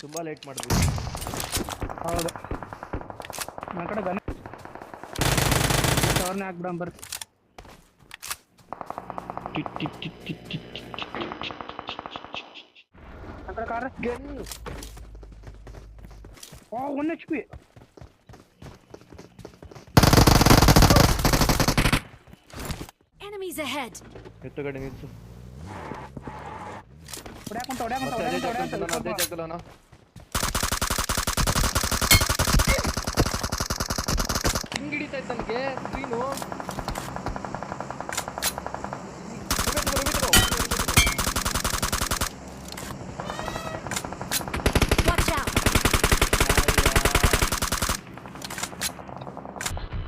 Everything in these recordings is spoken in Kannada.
ತುಂಬಾ ಲೇಟ್ ಮಾಡಿದ್ವಿ. ಹೌದು ನನ್ನ ಕಡೆ ಗನ್ ಅವ್ರನ್ನೇ ಹಾಕ್ಬಿಡ ಬರ್ರಿ. कार गन ओ 1 HP enemies ahead ಎತ್ತಗಡೆ ನಿಲ್ಸು. ಅದೇ ಜಾಗದಲ್ಲೋಣ. ಹಿಂಗ್ ಹಿಡಿತಾ ಇತ್ತು ನನಗೆ ಸ್ಕ್ರೀನು.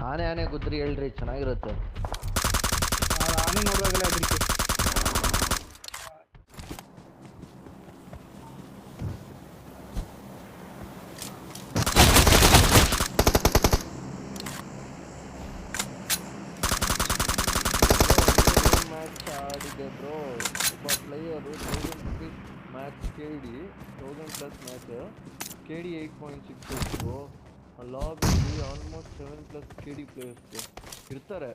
ಆನೆ ಆನೆ ಗುದ್ರಿ ಹೇಳ್ರಿ, ಚೆನ್ನಾಗಿರುತ್ತೆ. ಆನೆ ನೋಡುವಾಗಲೇ ಅದಕ್ಕೆ ಮ್ಯಾಚ್ ಆಡಿದೆ ಬ್ರೋ. ಒಬ್ಬ player 1000 rupees match KD 1000+ match KD 8.6 ಲಾಬಲ್ಲಿ ಆಲ್ಮೋಸ್ಟ್ 7+ KD ಪ್ಲೇಯರ್ಸ್ ಇರ್ತಾರೆ.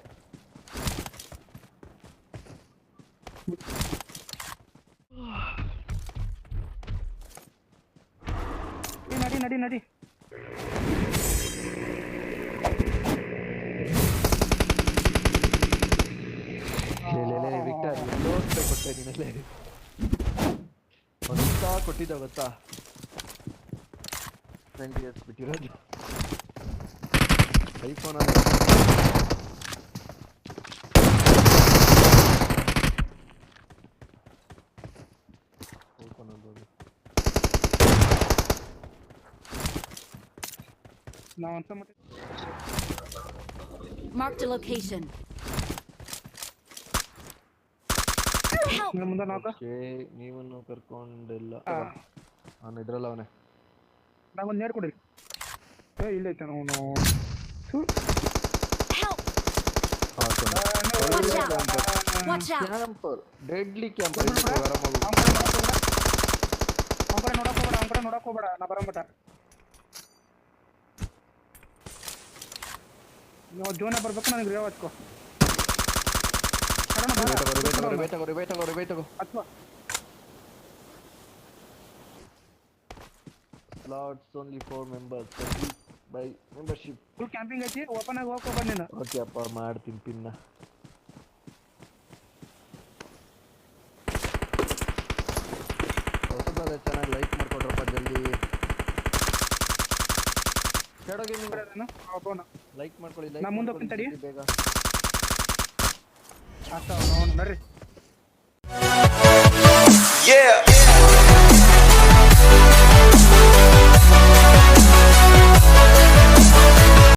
ನಡಿ ನಡಿ ನಡಿ ವಿಕ್ಟರ್ ಎಲ್ಲೋ ಕೊಟ್ಟೆ ನೀನಲ್ಲೇ ಒಂದ ಕೊಟ್ಟಿದ್ದ ಗೊತ್ತಾ? 20 years ಬಿಟ್ಟಿರೋದು ಐಫೋನ್ ಅಲ್ಲಿ. Marked a location. ನೀವನ್ನು ಕರ್ಕೊಂಡಿಲ್ಲ, ನಾನು ಇದ್ರಲ್ಲ ಅವನೇ. ನಾಗೊಂದು ನೇರ್ ಕೊಡ್ರಿ. ಇಲ್ಲ ಐತೆ ಅವನು ಡೆಡ್ಲಿ ಕ್ಯಾಂಪರ್ ನೋಡಕ್ ಹೋಗ್ಬೇಡ ನಾ ಬರಂಬಟ. ನೀವು ಜೋನ ಬರ್ಬೇಕು, ನನಗೆ ರೇವ್ ಹಚ್ಕೋ. Slots only for members by membership. Full camping ಐತಿ, ಓಪನ್ ಆಗಿ ಹೋಗ್ಕೋ ಬಂದಿನ. ಓಕೆ ಅಪ್ಪ, ಮಾಡ್ತೀನಿ ಪಿನ್ನ. ಹೊಸದಾದ ಚಾನಲ್ ಲೈಕ್ ಮಾಡ್ಕೊಡ್ರಪ್ಪ ಜಲ್ದಿ. ಶಾಡೋ ಗೇಮಿಂಗ್ ಲೈಕ್ ಮಾಡ್ಕೊಳ್ಳಿ. ನಾ ಮುಂದೆ ಹೋಗ್ತೀನಿ ತಡಿ ಬೇಗ. ಬರ್ರಿ.